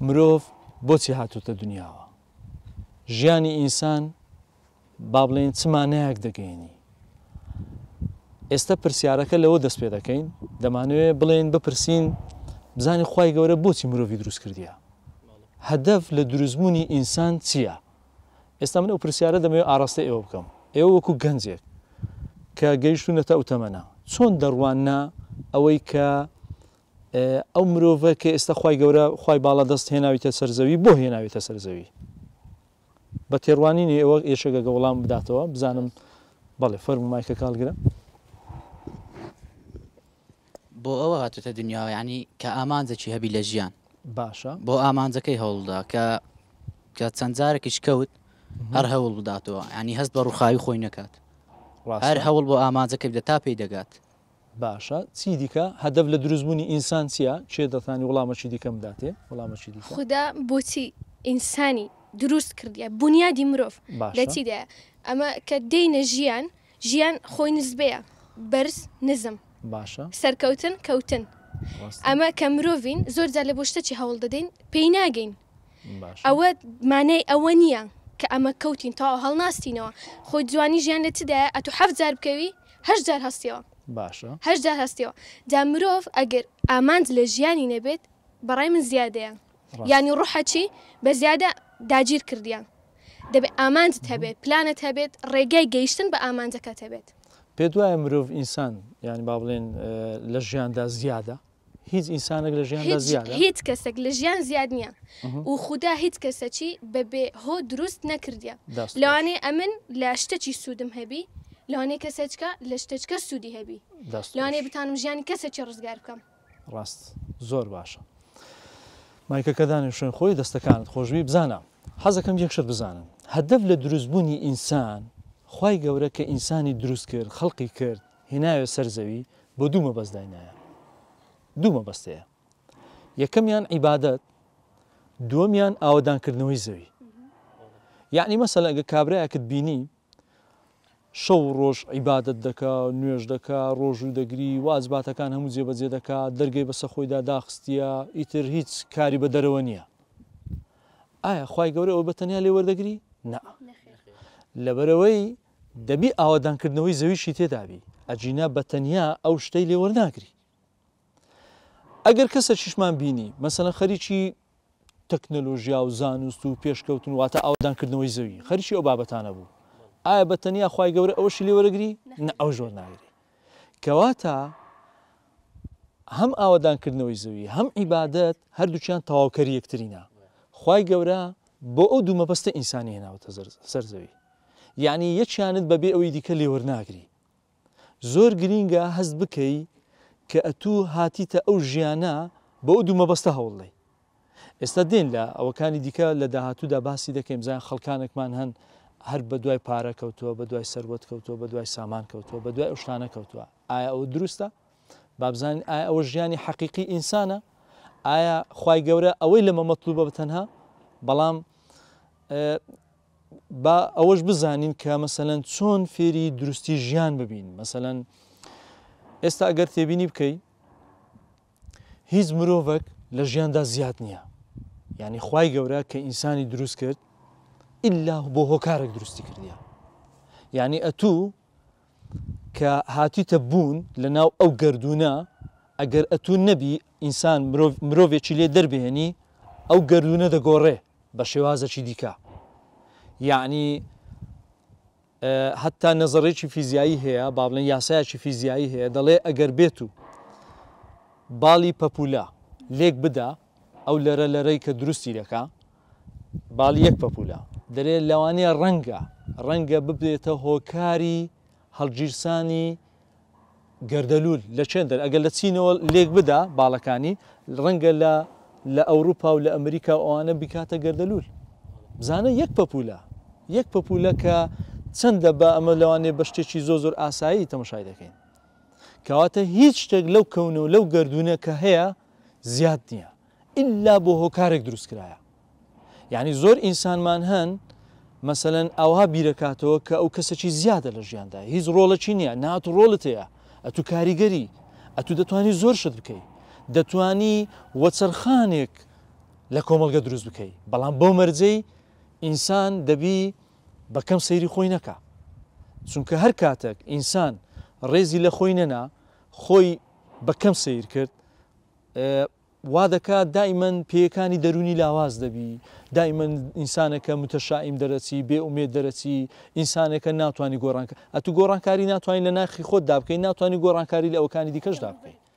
مرۆڤ بۆچی هاتووتە دنیاوە ژیانی ئینسان با بڵێن چ مانایەک دەگەێنی ئێستا پرسیارەکە لەوە دەست پێ دەکەین دەمانوێت بڵێن بپرسین بزانین خوای گەورە بۆچی مرۆڤی دروست کردیە هەدەف لە دروستبوونی ئینسان چییە ئێستا من ئەو پرسیارە دەمەوێت ئاڕاستە ئێوە بکەم ئێوە وەکو گەنجێک کە گەیشتونەتە ئەو تەمەنە چۆن دەڕواننا ئەوەی کە ئەو مرۆڤە کە ئێستا خوای گەورە خوای باڵا دەست هێناویتە سەرزەوی بۆ هێناویتە سەرزەوی بە تێڕوانینی ئێوە ئێشەگە وەڵام بداتەوە بزانم بەڵێ فەرموو مایکە کاڵگرە بۆ ئەوە هاتوتە دنیا ینی کە ئامانجێکی هەبی لە ژیان باشە بۆ ئامانجەکەی هەوڵدا کە چەند جارێکیش کەوت هەر هەوڵ بداتەوە ینی هەست بە ڕووخاوی خۆی نەکات هەر هەوڵ بۆ ئامانجەکەی بدە تا پێی دەگات باشە چی دیکە هەدەف لە دروستبوونی ئینسان چییە چێ دەتانی وەڵامەکی دیکەم بداتێ وەڵامەکی دیکە خدا بۆچی ئینسانی دروست کردیە بنیادی مرۆڤ لە چیدایە ئەمە کە دێینە ژیان خۆی نزبەیە بەرز نزم باشە سەرکەوتن کەوتن ئەمە کە مرۆڤین زۆر جار لە بۆ شتێکی هەوڵ دەدەین پێی ناگەین ئەوە مانای ئەوە نییە کە ئەمە کەوتین تا هەڵناستینەوە خۆی جوانی ژیان لە چدایە ئەتو 7 جار بکەوی 8 جار هەستیەوە باشە 8 جار هەستیەوە جا مرۆڤ ئەگەر ئامانج لە ژیانی نەبێت بەڕای من زیادەیە ینی ڕوحەچی بە زیادە داگیر کردیان دەبێت ئامانجت هەبێت پلانت هەبێت ڕێگای گەیشتن بە ئامانجەکەت هەبێت پێ دوایە مرۆڤ ئینسان ینی با بڵێن لە ژیاندا زیادە هیچ ئینسانێک لە ژیاندا زیادە هیچ کەسێک لە ژیان زیاد نییە و خوددا هیچ کەسەکی بەبێ هۆ دروست نەکردیە لەوانێ ئەمن لە شتێکی سوودم هەبی لەوانەیە کەسێکە لە شتێککە سوودی هەبی لەوانەیە بتانم ژیانی کەسێکی ڕزگار بکەم ڕاست زۆر باشە مایکەکەدانی شوێن خۆی دەستەکانت خۆشوی بزانم حەزەکەم یەکشت بزانن هەدەف لە دروستبوونی ئینسان خوای گەورە کە ئینسانی دروست کرد خەڵقی کرد هێناوە سەرزەوی بۆ دوو مەبەستداینایە دوو مەبەستەیە یەکەمیان عیبادەت دووەمیان ئاوەدانکردنەوەی زەوی یعنی مەسەلەن ئەگە کابرایەکت بینی شەو ڕۆژ عیبادەت دەکا نوێژ دەکا ڕۆژوو دەگری واجباتەکان هەموو جێبەجێ دەکا دەرگەی بەسە خۆیدا داخستیە ئیتر هیچ کاری بە دەرەوە نییە ئایا خوای گەورە ئەوە بەتەنیا لێ وەردەگری نا لەبەرەوەی دەبی ئاوەدانکردنەوەی زەویشی تێدابی ئەجینا بەتەنیا ئەو شتەی لێ وەرناگری ئەگەر کەسە چیشمان بینی مەسەلەن خەریکی تەکنەلۆژیا و زانست و پێشکەوتن واتە ئاوەدانکردنەوەی زەوی خەریکی ئەو بابەتانە بوو ئایا بەتەنیا خوای گەورە ئەوەشی لێ وەرەگری ئەو ژۆر ناگری کەواتە هەم ئاوەدانکردنەوەی زەوی هەم عیبادەت هەردووچیان تەواوکەری یەکترینە خوای گەورە بۆ ئەو دوو مەبەستە ئینسانی هێناوەتە سەرزەوی یعنی یەکیانت بەبێ ئەوەی دیکە لێ وەرناگری زۆر گرینگە هەست بکەی کە ئەتوو هاتیتە ئەو ژیانە بە ئەو دوو مەبەستە هەوڵڵێ ئێستا دێن لە ئەوەکانی دیکە لە داهاتوودا باسی دەکەیم زان خەڵکانێکمان هەن هەر بە دوای پارە کەوتووە بە دوای سەروەت کەوتووە بە دوای سامان کەوتووە بە دوای ئەوشتانە کەوتووە ئایا ئەوە دروستە بابزانین ئایا ئەوە ژیانی حەقیقی ئینسانە ئایا خوای گەورە ئەوەی لەمە مەطلوبە بتەنها بەڵام با ئەوەش بزانین کە مەسەلەن چۆن فێری دروستی ژیان ببین مەسەلەن ئێستا ئەگەر تێبینی بکەی هیچ مرۆڤێک لە ژیاندا زیاد نییە یعنی خوای گەورە کە ئینسانی دروست کرد ئللا بۆ هۆکارێک دروستی کردیە یعنی ئەتوو کە هاتیتە بوون لە ناو ئەو گردونە ئەگەر ئەتوو نەبی ئینسان مرۆڤێکی لێ دەربێنی ئەو گردونە دەگۆڕێ بە شێوازەکی دیکە یعنی حتا نەزەڕێکی فیزیایی هەیە با بڵێن یاسایەکی فیزیایی هەیە دەڵێ ئەگەر بێت و باڵی پەپولە لێک بدا ئەو لەرە لەرەی کە دروستی دەکا باڵی یەک پەپولە دەرێت لەوانەیە ڕەنگە ببێتە هۆکاری هەڵگیرسانی گەردەلول لە چێندەر ئەگەر لە چینەوە لێک بدا باڵەکانی ڕەنگە لە ئەوروپا و لە ئەمریکا ئەوانە بکاتە گەردەلول بزانە یەک پەپولە کە چەندە بە ئەمە لەوانێ بە شتێکی زۆر ئاسایی تەماشای دەکەین کەواتە هیچ شتێک لەو کەونەوە لەو گردونە کە هەیە زیاد نییە ئللا بۆ هۆکارێک دروست کرایە یعنی زۆر ئینسانمان هەن مەسەلەن ئەوها بیرەکاتەوە کە ئەو کەسێکی زیادە لە ژیاندا هیچ ڕۆڵەکی نییە ناتو ڕۆڵت هەیە ئەتو کاریگەری ئەتو دەتوانی زۆر شت بکەیت دەتوانی وەچەرخانێک لە کۆمەڵگە دروست بکەی بەڵام بۆ مەرجەی ئینسان دەبی بەکەم سەیری خۆی نەکا چونکە هەر کاتێک ئینسان ڕێزی لە خۆی نەنا خۆی بەکەم سیر کرد وا دەکات دائیمەن پێیەکانی دەرونی لاواز دەبی دائیمەن ئینسانێکە متەشائیم دەرەچی بێ ئومێد دەرەچی ئینسانێکە ناتوانانی گۆڕانکە ئەتو گۆڕانکاری ناتوانین لە ناخی خۆت دابکەی ناتوانانی گۆڕانکاری لە ئەوکانی دیکەشدا بکەیت